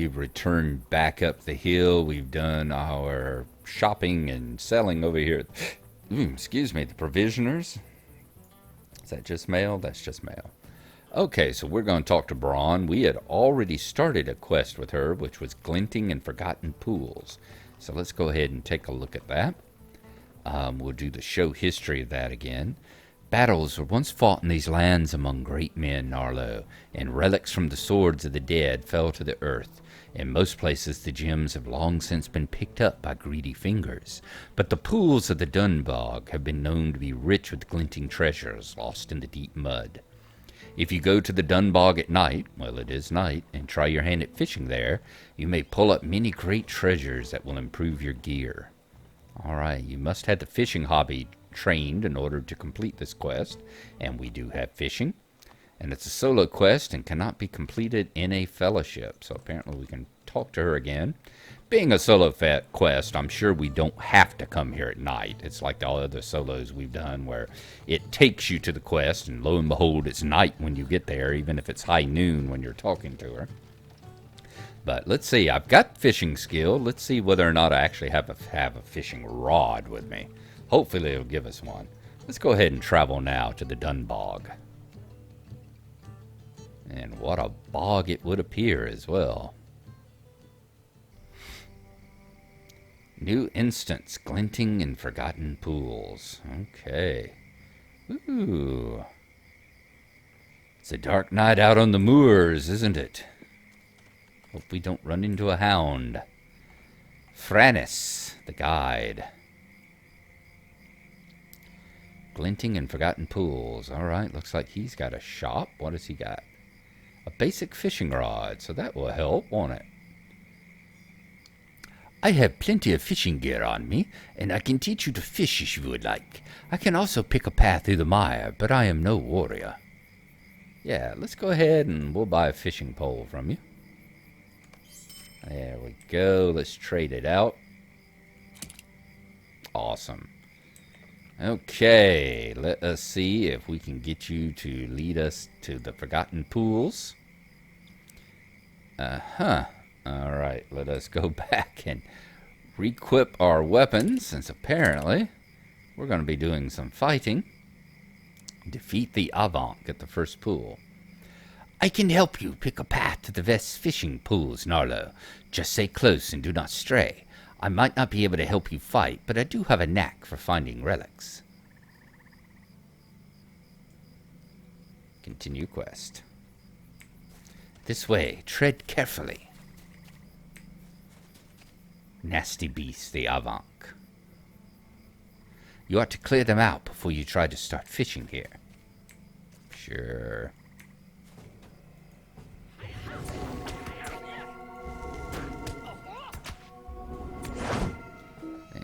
we've returned back up the hill. We've done our shopping and selling over here. Excuse me, the provisioners. Is that just mail? That's just mail. Okay, so we're going to talk to Braun. We had already started a quest with her, which was Glinting and Forgotten Pools. So let's go ahead and take a look at that. We'll do the show history of that again. Battles were once fought in these lands among great men, Gnarlo, and relics from the swords of the dead fell to the earth. In most places, the gems have long since been picked up by greedy fingers, but the pools of the Dunbog have been known to be rich with glinting treasures lost in the deep mud. If you go to the Dunbog at night, well, it is night, and try your hand at fishing there, you may pull up many great treasures that will improve your gear. Alright, you must have the fishing hobby trained in order to complete this quest, and we do have fishing. And it's a solo quest and cannot be completed in a fellowship, so apparently we can talk to her again. Being a solo quest, I'm sure we don't have to come here at night. It's like all other solos we've done where it takes you to the quest, and lo and behold, it's night when you get there, even if it's high noon when you're talking to her. But let's see, I've got fishing skill. Let's see whether or not I actually have a fishing rod with me. Hopefully it'll give us one. Let's go ahead and travel now to the Dunbog. And what a bog it would appear as well. New instance, Glinting and Forgotten Pools. Okay. Ooh. It's a dark night out on the moors, isn't it? Hope we don't run into a hound. Franis, the guide. Glinting and Forgotten Pools. Alright, looks like he's got a shop. What has he got? A basic fishing rod, so that will help, won't it? I have plenty of fishing gear on me, and I can teach you to fish if you would like. I can also pick a path through the mire, but I am no warrior. Yeah, let's go ahead and we'll buy a fishing pole from you. There we go. Let's trade it out. Awesome. Okay, let us see if we can get you to lead us to the Forgotten Pools. Alright, let us go back and re-equip our weapons, since apparently we're going to be doing some fighting. Defeat the Avant at the first pool. I can help you pick a path to the best fishing pools, Gnarlo. Just stay close and do not stray. I might not be able to help you fight, but I do have a knack for finding relics. Continue quest. This way, tread carefully. Nasty beast, the Avant. You ought to clear them out before you try to start fishing here. Sure.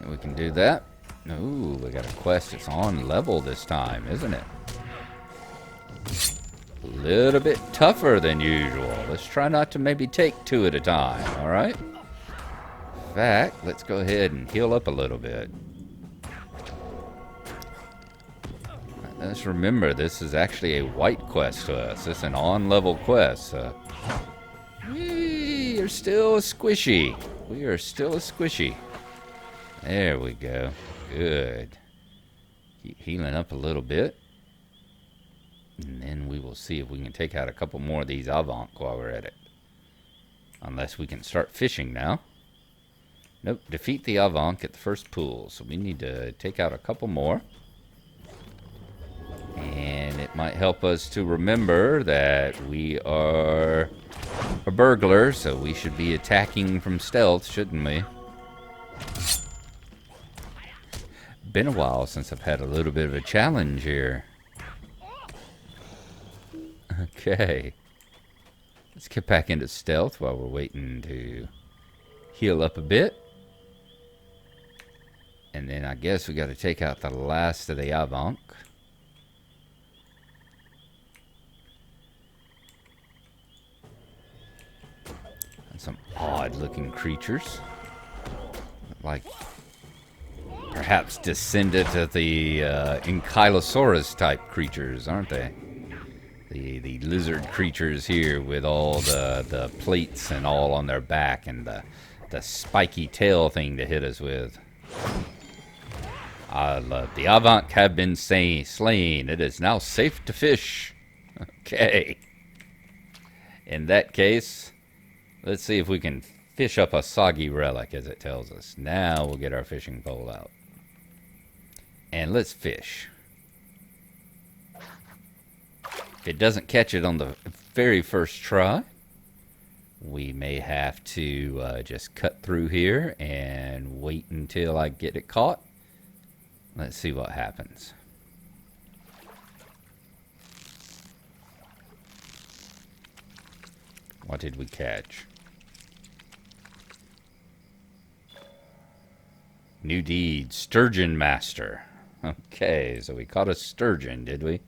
We can do that. Ooh, we got a quest that's on level this time, isn't it? A little bit tougher than usual. Let's try not to maybe take two at a time, alright? In fact, let's go ahead and heal up a little bit. Let's remember, this is actually a white quest to us. It's an on-level quest. We are still squishy. We are still a squishy. There we go. Good. Keep healing up a little bit. And then we will see if we can take out a couple more of these Avant while we're at it. Unless we can start fishing now. Nope. Defeat the Avant at the first pool. So we need to take out a couple more. And it might help us to remember that we are a burglar. So we should be attacking from stealth, shouldn't we? Been a while since I've had a little bit of a challenge here. Okay. Let's get back into stealth while we're waiting to heal up a bit. And then I guess we got to take out the last of the Avant. And some odd looking creatures. Like perhaps descendant of the Ankylosaurus type creatures, aren't they? The lizard creatures here with all the plates and all on their back and the spiky tail thing to hit us with. I love the Avant have been slain. It is now safe to fish. Okay. In that case, let's see if we can fish up a soggy relic as it tells us. Now we'll get our fishing pole out. And let's fish. If it doesn't catch it on the very first try, we may have to just cut through here and wait until I get it caught. Let's see what happens. What did we catch? New deed, Sturgeon Master. Okay, so we caught a sturgeon, did we?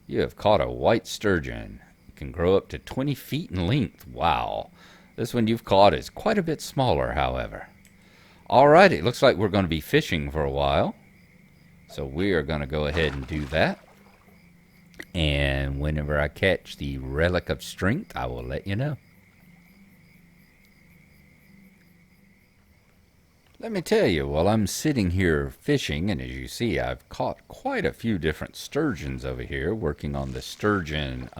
You have caught a white sturgeon. It can grow up to 20 feet in length. Wow. This one you've caught is quite a bit smaller, however. Alright, it looks like we're going to be fishing for a while. So we are going to go ahead and do that. And whenever I catch the Relic of Strength, I will let you know. Let me tell you, while I'm sitting here fishing, and as you see, I've caught quite a few different sturgeons over here, working on the sturgeon,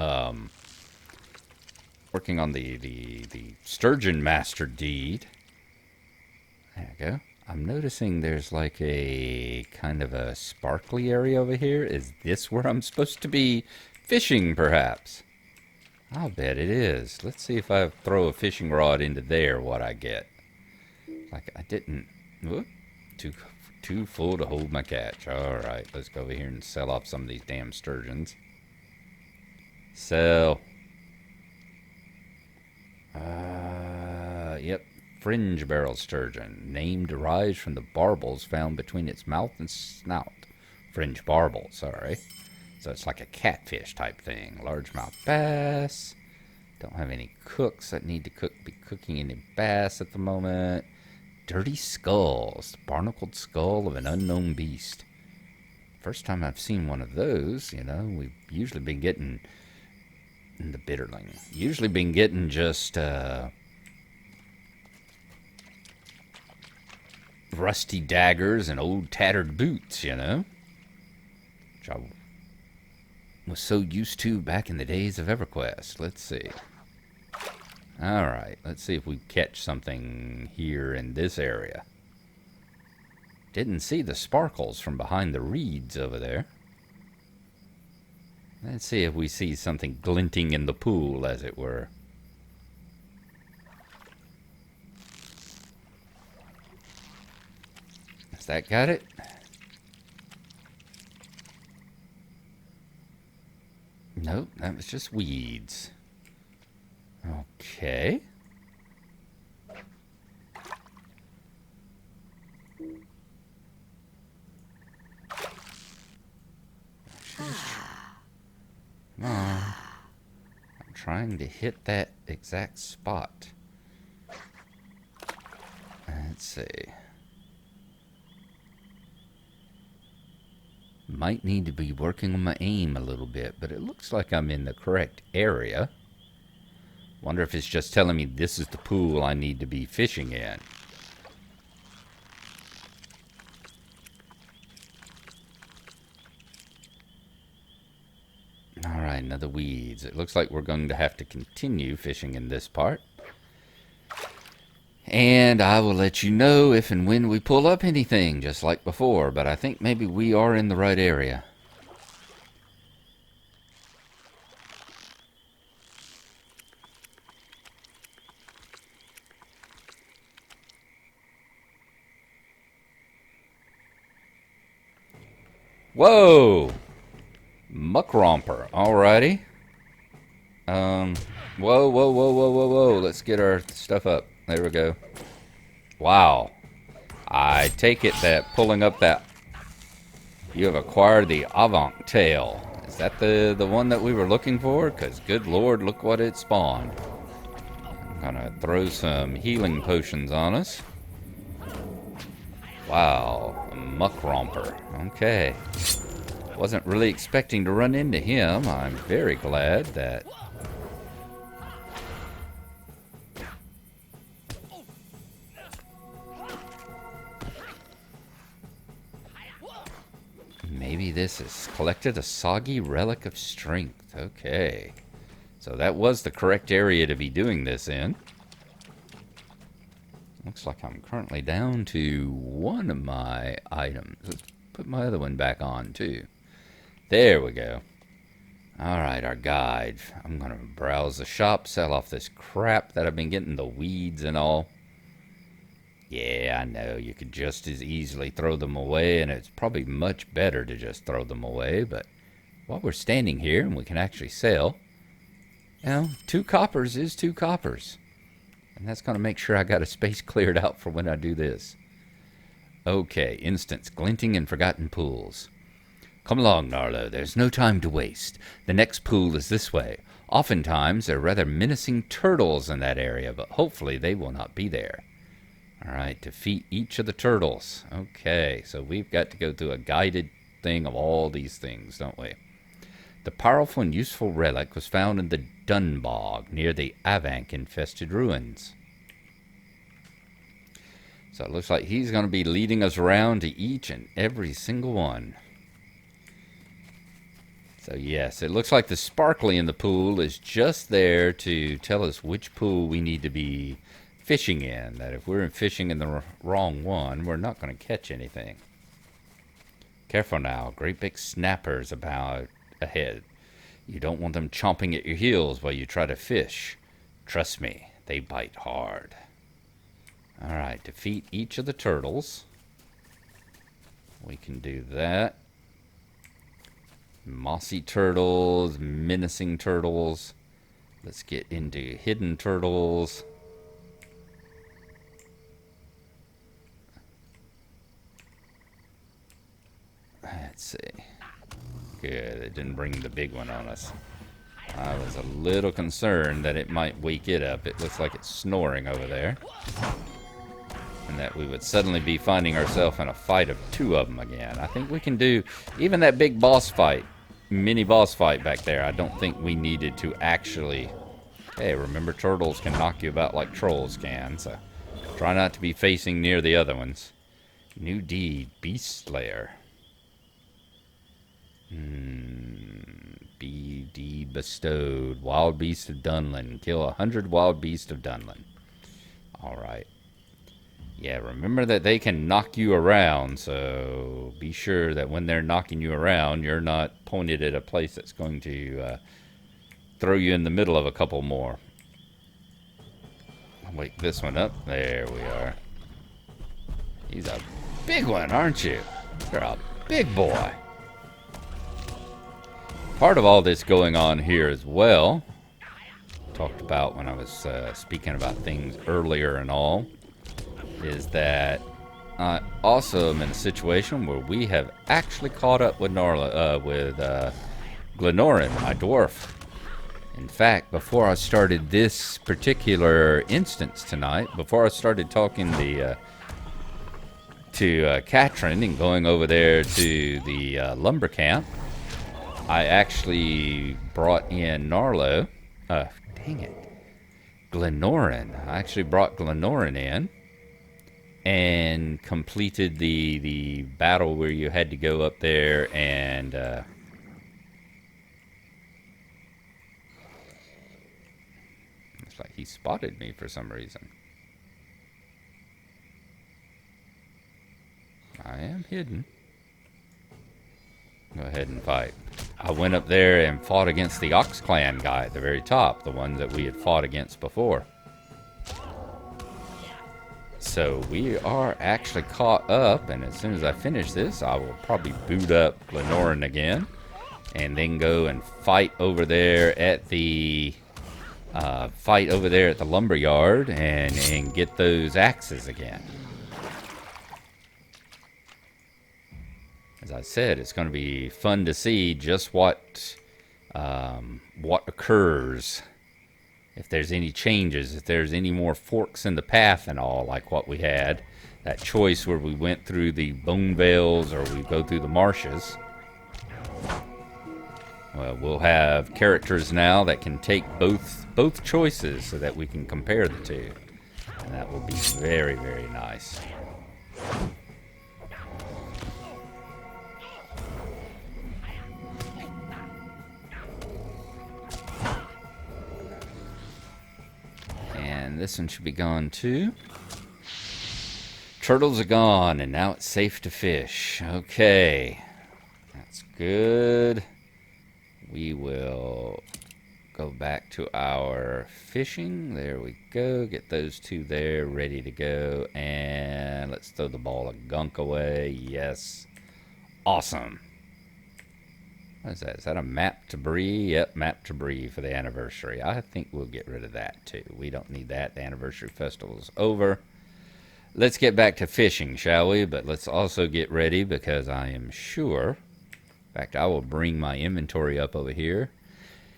working on the Sturgeon Master deed. There we go. I'm noticing there's like a kind of a sparkly area over here. Is this where I'm supposed to be fishing, perhaps? I'll bet it is. Let's see if I throw a fishing rod into there, what I get. Like I didn't. Whoop, too full to hold my catch. Alright, let's go over here and sell off some of these damn sturgeons. Sell. Yep. Fringe barrel sturgeon. Name derives from the barbels found between its mouth and snout. Fringe barbel, sorry. So it's like a catfish type thing. Largemouth bass. Don't have any cooks that need to be cooking any bass at the moment. Dirty skulls. The barnacled skull of an unknown beast. First time I've seen one of those, you know. We've usually been getting in the bitterling. Usually been getting just rusty daggers and old tattered boots, you know. Which I was so used to back in the days of EverQuest. Let's see. Alright, let's see if we catch something here in this area. Didn't see the sparkles from behind the reeds over there. Let's see if we see something glinting in the pool, as it were. Has that got it? Nope, that was just weeds. Okay. Come on. I'm trying to hit that exact spot. Let's see. Might need to be working on my aim a little bit, but it looks like I'm in the correct area. Wonder if it's just telling me this is the pool I need to be fishing in. Alright, another weeds. It looks like we're going to have to continue fishing in this part. And I will let you know if and when we pull up anything, just like before. But I think maybe we are in the right area. Whoa! Muck romper. Alrighty. Whoa, whoa, whoa, whoa, whoa, whoa. Let's get our stuff up. There we go. Wow. I take it that pulling up that... You have acquired the Avant tail. Is that the one that we were looking for? Because good lord, look what it spawned. I'm gonna throw some healing potions on us. Wow. A muck romper. Okay. Wasn't really expecting to run into him. I'm very glad that... Maybe this has collected a soggy relic of strength. Okay. So that was the correct area to be doing this in. Looks like I'm currently down to one of my items. Let's put my other one back on too. There we go. Alright, our guide. I'm going to browse the shop, sell off this crap that I've been getting, the weeds and all. Yeah, I know, you could just as easily throw them away, and it's probably much better to just throw them away, but while we're standing here and we can actually sell, you know, 2 coppers is 2 coppers. And that's going to make sure I got a space cleared out for when I do this. Okay, instance, glinting and forgotten pools. Come along, Gnarlo, there's no time to waste. The next pool is this way. Oftentimes, there are rather menacing turtles in that area, but hopefully they will not be there. Alright, defeat each of the turtles. Okay, so we've got to go through a guided thing of all these things, don't we? The powerful and useful relic was found in the Dunbog, near the Avank-infested ruins. So it looks like he's going to be leading us around to each and every single one. So yes, it looks like the sparkly in the pool is just there to tell us which pool we need to be fishing in. That if we're fishing in the wrong one, we're not going to catch anything. Careful now, great big snappers about ahead. You don't want them chomping at your heels while you try to fish. Trust me, they bite hard. Alright, defeat each of the turtles. We can do that. Mossy turtles, menacing turtles. Let's get into hidden turtles. Let's see. Good, it didn't bring the big one on us. I was a little concerned that it might wake it up. It looks like it's snoring over there. And that we would suddenly be finding ourselves in a fight of 2 of them again. I think we can do even that big boss fight, mini boss fight back there. I don't think we needed to actually... Hey, remember turtles can knock you about like trolls can, so try not to be facing near the other ones. New deed, Beast Slayer. BD bestowed. Wild Beast of Dunlin. Kill 100 Wild Beast of Dunlin. Alright. Yeah, remember that they can knock you around, so be sure that when they're knocking you around, you're not pointed at a place that's going to throw you in the middle of a couple more. I'll wake this one up. There we are. He's a big one, aren't you? You're a big boy. Part of all this going on here as well, talked about when I was speaking about things earlier and all, is that I also am in a situation where we have actually caught up with Gnarlo, Glenorin, my dwarf. In fact, before I started this particular instance tonight, before I started talking to Katrin and going over there to the lumber camp, I actually brought in Gnarlo. Dang it. Glenorin. I actually brought Glenorin in and completed the battle where you had to go up there and looks like he spotted me for some reason. I am hidden. Go ahead and fight. I went up there and fought against the Ox Clan guy at the very top, the one that we had fought against before. So we are actually caught up, and as soon as I finish this, I will probably boot up Glenorin again, and then go and fight over there at the lumber yard and get those axes again. As I said, it's going to be fun to see just what occurs, if there's any changes, if there's any more forks in the path and all, like what we had. That choice where we went through the bone vales or we go through the marshes. Well, we'll have characters now that can take both choices so that we can compare the two. And that will be very, very nice. And this one should be gone too. Turtles are gone, and now it's safe to fish. Okay. That's good. We will go back to our fishing. There we go. Get those two there, ready to go. And let's throw the ball of gunk away. Yes. Awesome. What is that? Is that a map debris? Yep, map debris for the anniversary. I think we'll get rid of that too. We don't need that. The anniversary festival is over. Let's get back to fishing, shall we? But let's also get ready because I am sure... In fact, I will bring my inventory up over here.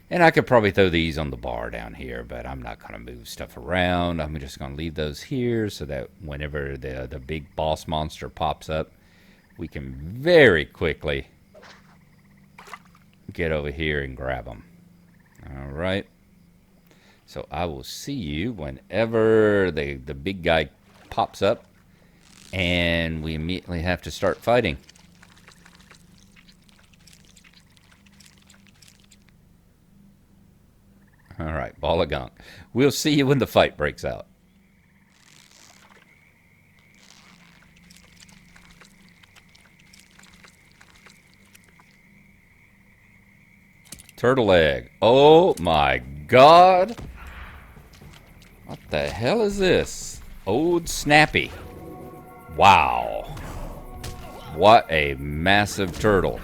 And I could probably throw these on the bar down here, but I'm not going to move stuff around. I'm just going to leave those here so that whenever the big boss monster pops up, we can very quickly get over here and grab them. All right. So I will see you whenever the big guy pops up, and we immediately have to start fighting. All right, ball of gunk. We'll see you when the fight breaks out. Turtle egg. Oh my God. What the hell is this? Old Snappy. Wow. What a massive turtle.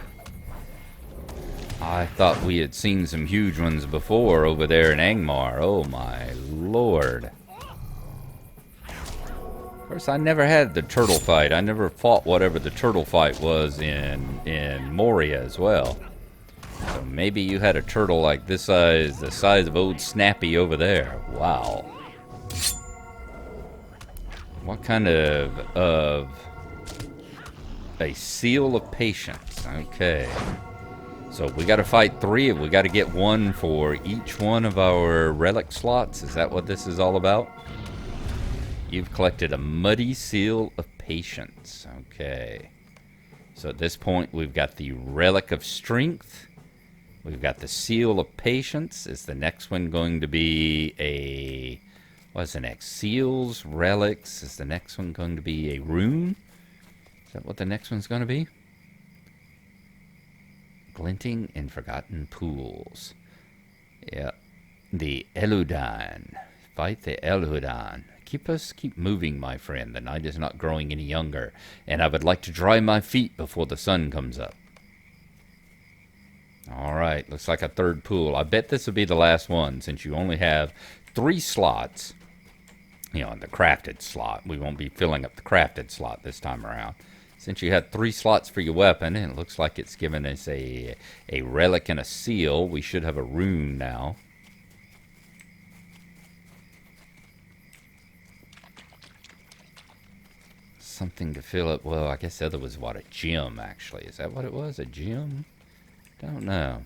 I thought we had seen some huge ones before over there in Angmar. Oh my lord. Of course, I never had the turtle fight. I never fought whatever the turtle fight was in Moria as well. So maybe you had a turtle like this size, the size of old Snappy over there. Wow. What kind of a seal of patience? Okay. So we got to fight 3. We got to get 1 for each one of our relic slots. Is that what this is all about? You've collected a muddy seal of patience. Okay. So at this point, we've got the relic of strength. We've got the seal of patience. Is the next one going to be a... What's the next? Seals, relics. Is the next one going to be a rune? Is that what the next one's going to be? Glinting in forgotten pools. Yeah. The Eludan. Fight the Eludan. Keep moving, my friend. The night is not growing any younger, and I would like to dry my feet before the sun comes up. Alright, looks like a third pool. I bet this will be the last one, since you only have 3 slots. You know, the crafted slot. We won't be filling up the crafted slot this time around. Since you had 3 slots for your weapon, and it looks like it's given us a relic and a seal, we should have a rune now. Something to fill up. Well, I guess the other was what? A gem, actually. Is that what it was? A gem? Don't know.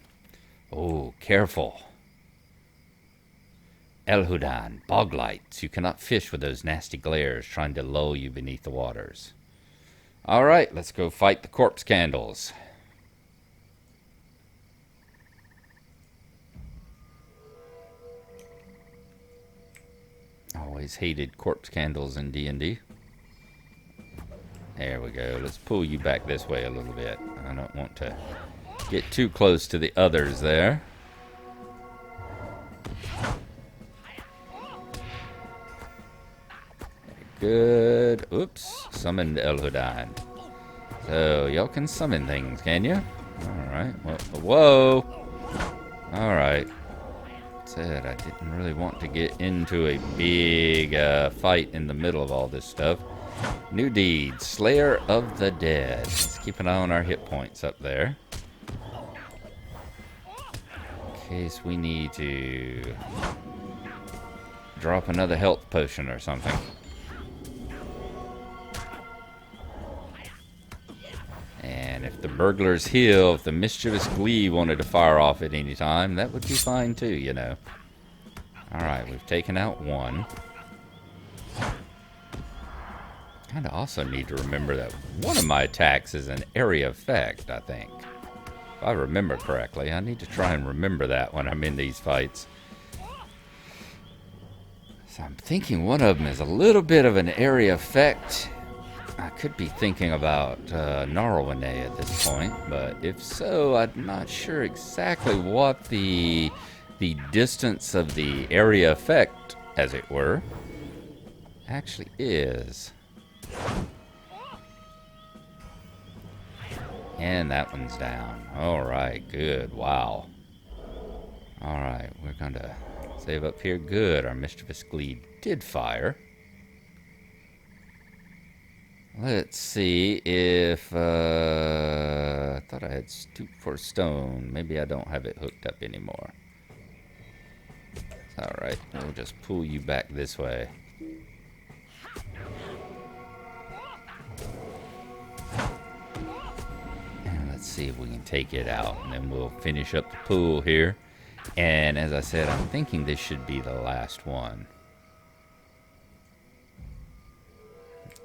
Oh, careful. Elhudan, bog lights. You cannot fish with those nasty glares trying to lull you beneath the waters. Alright, let's go fight the corpse candles. Always hated corpse candles in D&D. There we go. Let's pull you back this way a little bit. I don't want to get too close to the others there. Good. Oops. Summoned Elhudan. So, y'all can summon things, can you? Alright. Well, whoa. Alright. Said I didn't really want to get into a big fight in the middle of all this stuff. New deed. Slayer of the Dead. Let's keep an eye on our hit points up there. In case we need to drop another health potion or something. And if the burglars heal, if the mischievous glee wanted to fire off at any time, that would be fine too, you know. Alright, we've taken out one. Kinda also need to remember that one of my attacks is an area effect, I think. If I remember correctly, I need to try and remember that when I'm in these fights. So I'm thinking one of them is a little bit of an area effect. I could be thinking about Gnarlo at this point, but if so, I'm not sure exactly what the distance of the area effect, as it were, actually is. And that one's down. Alright, good. Wow. Alright, we're going to save up here. Good. Our mischievous glee did fire. Let's see if... I thought I had stoop for stone. Maybe I don't have it hooked up anymore. Alright, we'll just pull you back this way. Let's see if we can take it out, and then we'll finish up the pool here. And as I said, I'm thinking this should be the last one.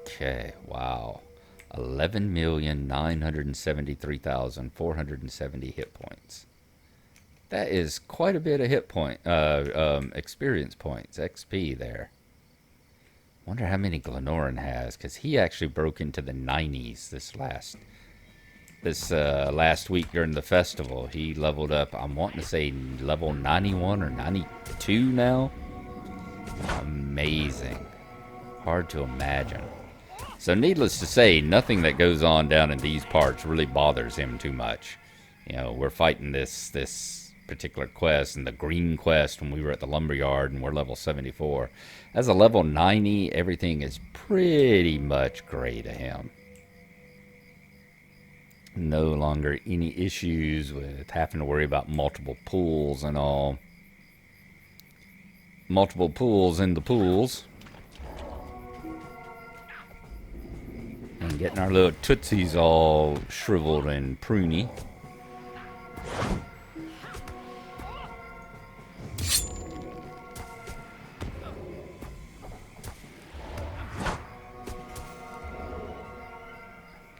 Okay, wow. 11,973,470 hit points. That is quite a bit of hit point, experience points, XP there. Wonder how many Glenoran has, because he actually broke into the 90s this last week during the festival. He leveled up, I'm wanting to say level 91 or 92 now. Amazing. Hard to imagine. So needless to say, nothing that goes on down in these parts really bothers him too much. You know, we're fighting this particular quest, and the green quest when we were at the lumberyard, and we're level 74. As a level 90, everything is pretty much gray to him. No longer any issues with having to worry about multiple pools and all. Multiple pools in the pools. And getting our little tootsies all shriveled and pruny.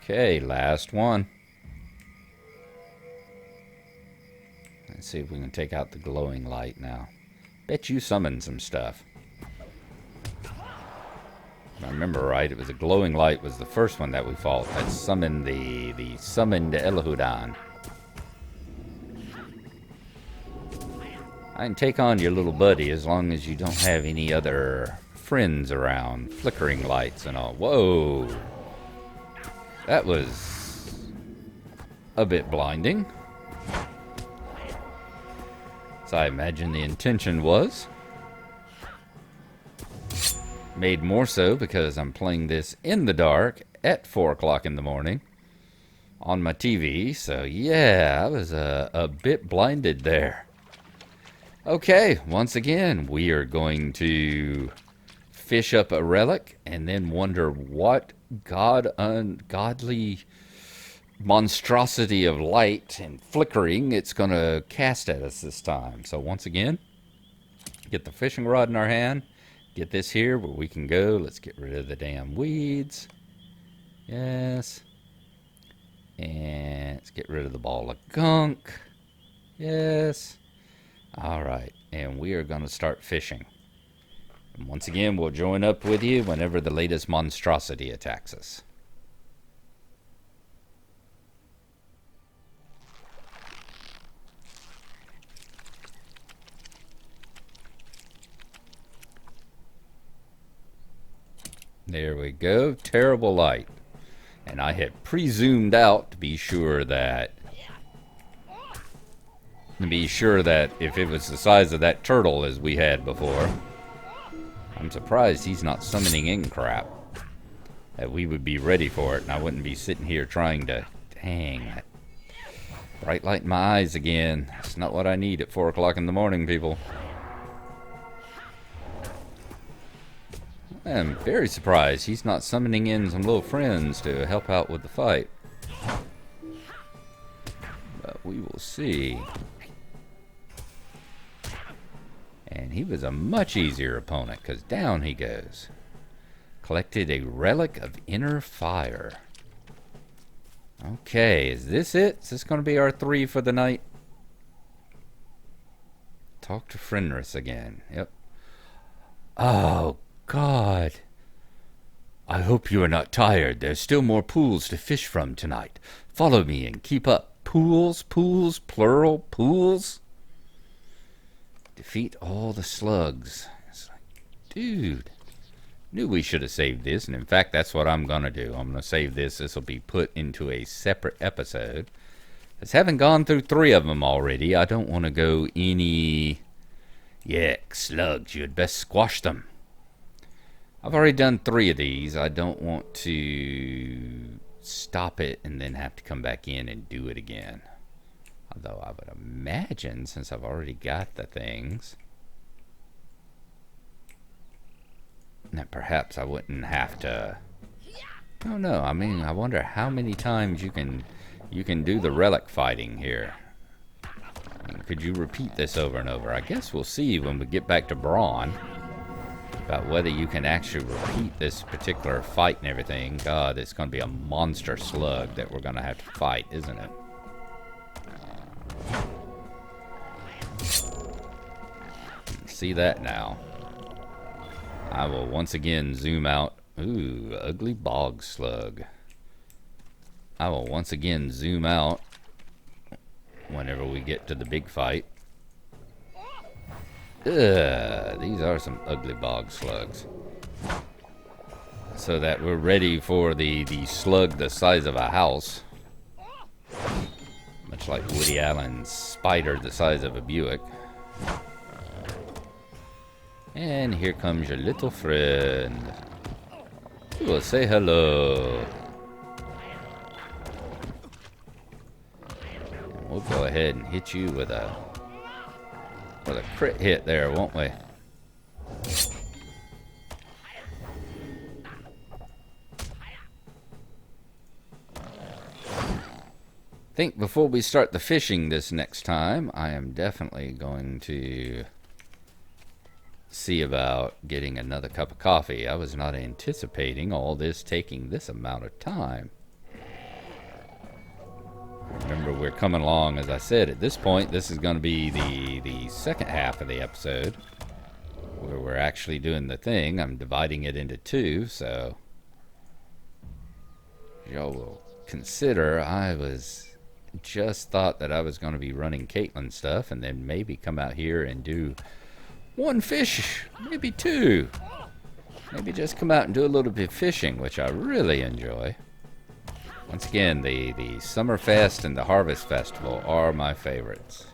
Okay, last one. Let's see if we can take out the glowing light now. Bet you summoned some stuff. If I remember right, it was a glowing light was the first one that we fought. That summoned the summoned Elohudan. I can take on your little buddy as long as you don't have any other friends around. Flickering lights and all. Whoa! That was a bit blinding. So I imagine the intention was. Made more so because I'm playing this in the dark at 4 o'clock in the morning on my TV. So yeah, I was a bit blinded there. Okay, once again, we are going to fish up a relic and then wonder what ungodly monstrosity of light and flickering it's going to cast at us this time. So once again, get the fishing rod in our hand. Get this here where we can go. Let's get rid of the damn weeds. Yes. And let's get rid of the ball of gunk. Yes. All right. And we are going to start fishing. And once again, we'll join up with you whenever the latest monstrosity attacks us. There we go. Terrible light. And I had pre-zoomed out to be sure that if it was the size of that turtle as we had before. I'm surprised he's not summoning in crap. That we would be ready for it and I wouldn't be sitting here trying to... Dang, that bright light in my eyes again. That's not what I need at 4 o'clock in the morning, people. I'm very surprised he's not summoning in some little friends to help out with the fight. we will see. And he was a much easier opponent, because down he goes. Collected a relic of inner fire. Okay, is this it? Is this going to be our 3 for the night? Talk to Fenris again. Yep. Oh, God. I hope you are not tired. There's still more pools to fish from tonight. Follow me and keep up. Pools, pools, plural, pools. Defeat all the slugs. It's like, dude. Knew we should have saved this, and in fact, that's what I'm going to do. I'm going to save this. This will be put into a separate episode. As having gone through 3 of them already, I don't want to go any... Yuck, slugs, you'd best squash them. I've already done 3 of these. I don't want to stop it and then have to come back in and do it again. Although I would imagine, since I've already got the things, that perhaps I wouldn't have to... I don't know. I mean, I wonder how many times you can do the relic fighting here. I mean, could you repeat this over and over? I guess we'll see when we get back to Brawn about whether you can actually repeat this particular fight and everything. God, it's going to be a monster slug that we're going to have to fight, isn't it? See that now. I will once again zoom out. Ooh, ugly bog slug. I will once again zoom out whenever we get to the big fight. Ugh, these are some ugly bog slugs. So that we're ready for the slug the size of a house. Much like Woody Allen's spider the size of a Buick. And here comes your little friend. We'll say hello. And we'll go ahead and hit you with a crit hit there, won't we? I think before we start the fishing this next time, I am definitely going to see about getting another cup of coffee. I was not anticipating all this taking this amount of time. Remember, we're coming along, as I said, at this point, this is going to be the second half of the episode where we're actually doing the thing. I'm dividing it into 2, so y'all will consider I was just thought that I was going to be running Caitlin stuff and then maybe come out here and do 1 fish, maybe 2. Maybe just come out and do a little bit of fishing, which I really enjoy. Once again, the Summerfest and the Harvest Festival are my favorites.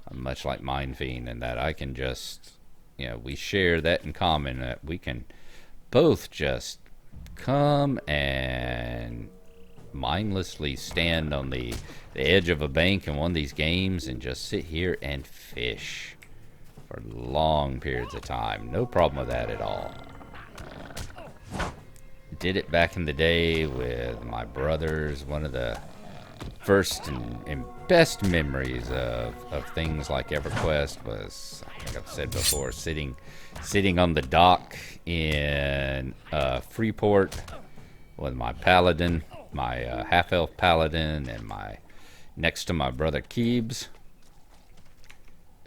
I'm much like Mind Fiend in that I can just, you know, we share that in common, that we can both just come and mindlessly stand on the edge of a bank in one of these games and just sit here and fish for long periods of time. No problem with that at all. Did it back in the day with my brothers. One of the first and best memories of things like EverQuest was, I think I've said before, sitting on the dock in Freeport with my paladin, my half-elf paladin, and next to my brother Keebs,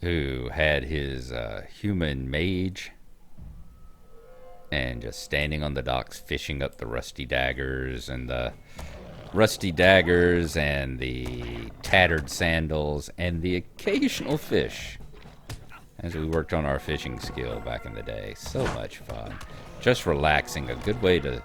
who had his human mage, and just standing on the docks fishing up the rusty daggers and the tattered sandals and the occasional fish as we worked on our fishing skill back in the day. So much fun. Just relaxing. A good way to...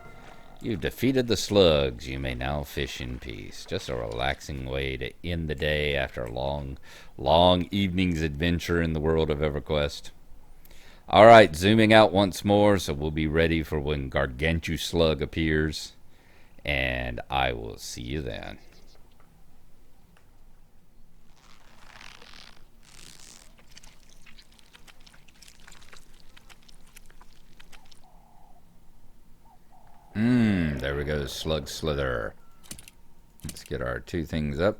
You've defeated the slugs. You may now fish in peace. Just a relaxing way to end the day after a long, long evening's adventure in the world of EverQuest. All right, zooming out once more, so we'll be ready for when Gargantu Slug appears, and I will see you then. There we go, Slug Slither. Let's get our 2 things up.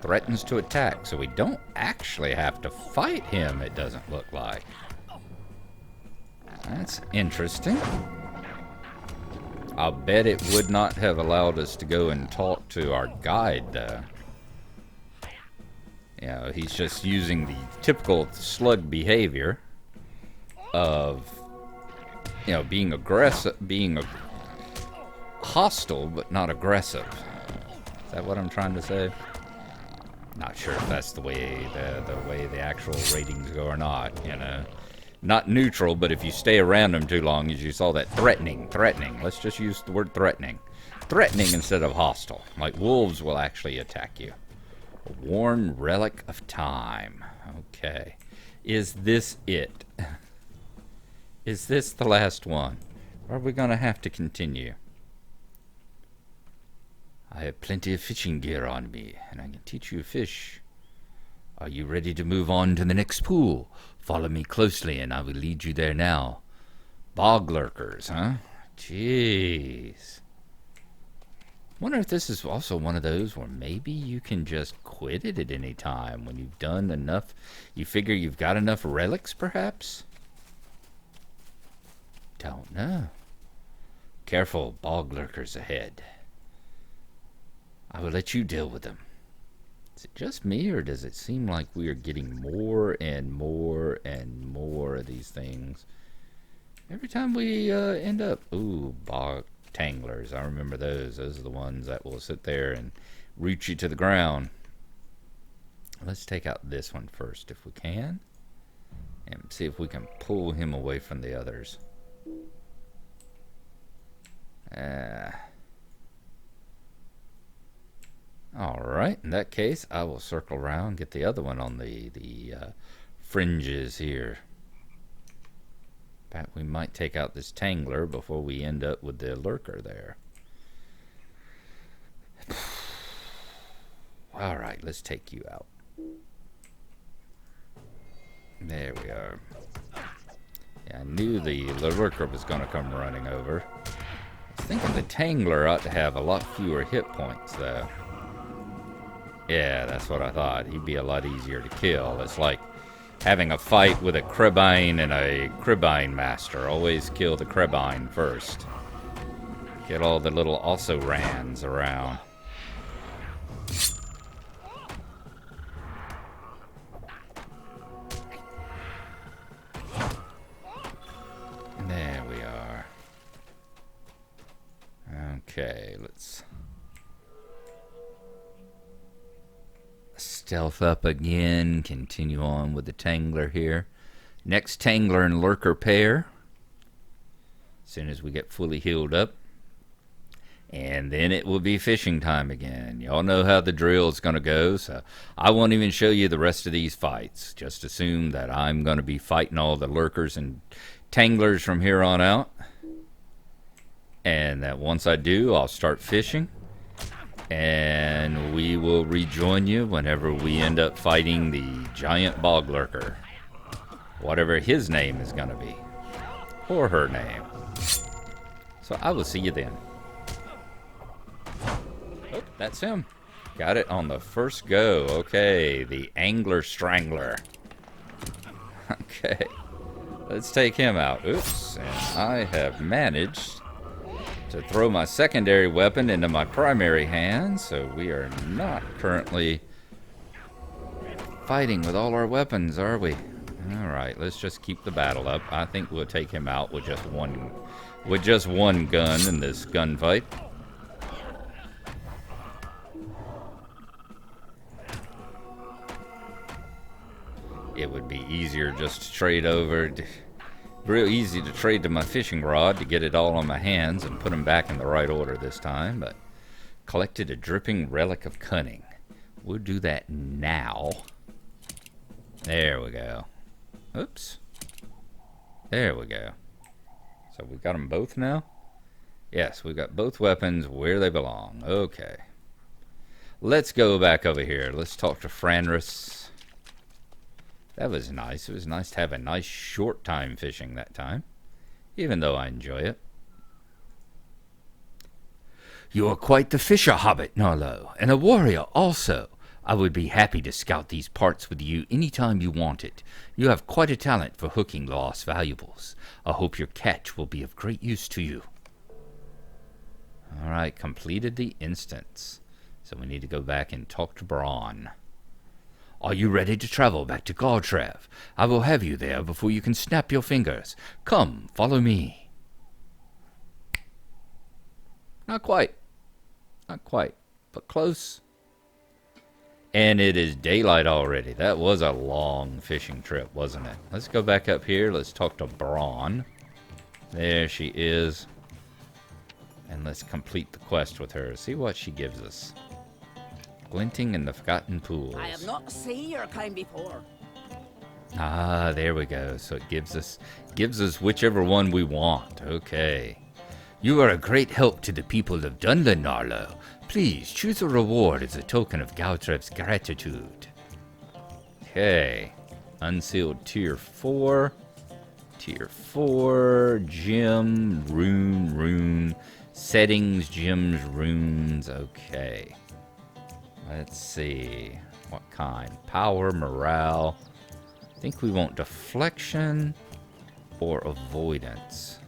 threatens to attack, so we don't actually have to fight him, it doesn't look like. That's interesting. I'll bet it would not have allowed us to go and talk to our guide, though. You know, he's just using the typical slug behavior of, you know, being aggressive, being hostile, but not aggressive. Is that what I'm trying to say? Not sure if that's the way the actual ratings go or not, you know. Not neutral, but if you stay around them too long, as you saw that threatening. Let's just use the word threatening. Threatening instead of hostile. Like wolves will actually attack you. A worn relic of time. Okay. Is this it? Is this the last one? Or are we going to have to continue? I have plenty of fishing gear on me, and I can teach you to fish. Are you ready to move on to the next pool? Follow me closely, and I will lead you there now. Bog lurkers, huh? Jeez. Wonder if this is also one of those where maybe you can just quit it at any time when you've done enough. You figure you've got enough relics, perhaps? Don't know. Careful, bog lurkers ahead. I will let you deal with them. Is it just me, or does it seem like we are getting more and more and more of these things? Every time we end up... Ooh, bog tanglers. I remember those. Those are the ones that will sit there and root you to the ground. Let's take out this one first if we can. And see if we can pull him away from the others. Alright, in that case, I will circle around and get the other one on the fringes here. In fact, we might take out this tangler before we end up with the lurker there. Alright, let's take you out. There we are. Yeah, I knew the lurker was going to come running over. I was thinking the tangler ought to have a lot fewer hit points, though. Yeah, that's what I thought. He'd be a lot easier to kill. It's like having a fight with a Cribine and a Cribine master. Always kill the Cribine first. Get all the little also-rans around. There we are. Okay, let's stealth up again. Continue on with the tangler here. Next tangler and lurker pair. As soon as we get fully healed up. And then it will be fishing time again. Y'all know how the drill is going to go, so I won't even show you the rest of these fights. Just assume that I'm going to be fighting all the lurkers and tanglers from here on out. And that once I do, I'll start fishing. And we will rejoin you whenever we end up fighting the giant bog lurker. Whatever his name is going to be. Or her name. So I will see you then. Oh, that's him. Got it on the first go. Okay, the angler strangler. Okay. Let's take him out. Oops. And I have managed to throw my secondary weapon into my primary hand, so we are not currently fighting with all our weapons, are we? Alright, let's just keep the battle up. I think we'll take him out with just one gun in this gunfight. It would be easier just to trade over. Real easy to trade to my fishing rod to get it all on my hands and put them back in the right order this time, but collected a dripping relic of cunning. We'll do that now. There we go. Oops. There we go. So we've got them both now? Yes, we've got both weapons where they belong. Okay. Let's go back over here. Let's talk to Franris. That was nice. It was nice to have a nice short time fishing that time. Even though I enjoy it. You are quite the fisher hobbit, Gnarlo, and a warrior also. I would be happy to scout these parts with you any time you want it. You have quite a talent for hooking lost valuables. I hope your catch will be of great use to you. All right, completed the instance. So we need to go back and talk to Braun. Are you ready to travel back to Gartrev? I will have you there before you can snap your fingers. Come, follow me. Not quite. Not quite, but close. And it is daylight already. That was a long fishing trip, wasn't it? Let's go back up here. Let's talk to Braun. There she is. And let's complete the quest with her. See what she gives us. Glinting in the Forgotten Pools. I have not seen your kind before. Ah, there we go. So it gives us whichever one we want. Okay. You are a great help to the people of Dunland, Gnarlo. Please choose a reward as a token of Gautrev's gratitude. Okay. Unsealed tier 4. Tier 4. Gem. Rune. Settings. Gems. Runes. Okay. Let's see. What kind? Power. Morale. I think we want deflection or avoidance.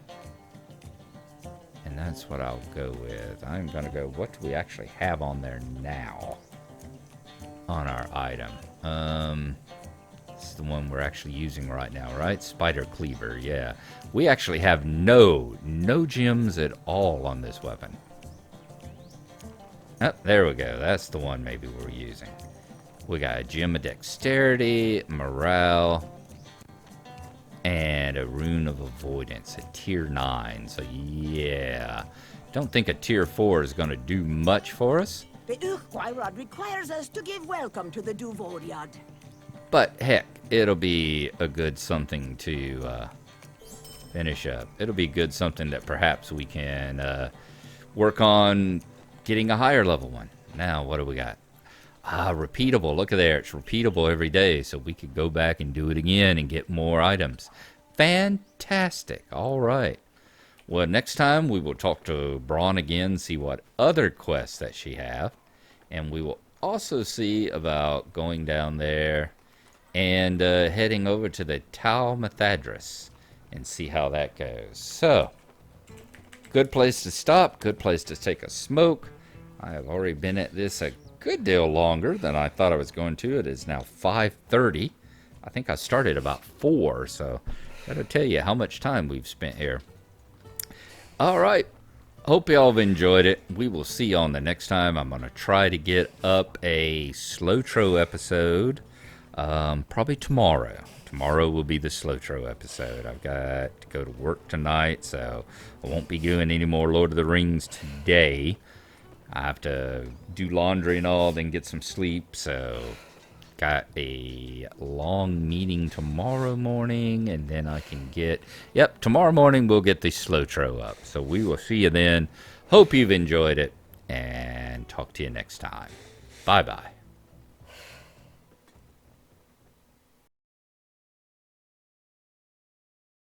And that's what I'll go with. I'm going to go, what do we actually have on there now? On our item. This is the one we're actually using right now, right? Spider Cleaver, yeah. We actually have no gems at all on this weapon. Oh, there we go. That's the one maybe we're using. We got a gem of dexterity, morale, and a rune of avoidance, a tier 9. So yeah, don't think a tier 4 is going to do much for us. The Urquhyrod requires us to give welcome to the Duvoriad. But heck, it'll be a good something to finish up. It'll be good something that perhaps we can work on getting a higher level one. Now, what do we got? Repeatable. Look at there. It's repeatable every day, so we could go back and do it again and get more items. Fantastic. All right. Well, next time we will talk to Braun again, see what other quests that she have. And we will also see about going down there and heading over to the Tau Methadris and see how that goes. So, good place to stop. Good place to take a smoke. I have already been at this a good deal longer than I thought I was going to. It is now 5:30. I think I started about 4, so that'll tell you how much time we've spent here. All right. Hope y'all have enjoyed it. We will see you on the next time. I'm going to try to get up a Slotro episode probably tomorrow. Tomorrow will be the Slotro episode. I've got to go to work tonight, so I won't be doing any more Lord of the Rings today. I have to do laundry and all, then get some sleep. So, got a long meeting tomorrow morning, and then I can get... Yep, tomorrow morning we'll get the Slotro up. So, we will see you then. Hope you've enjoyed it, and talk to you next time. Bye-bye.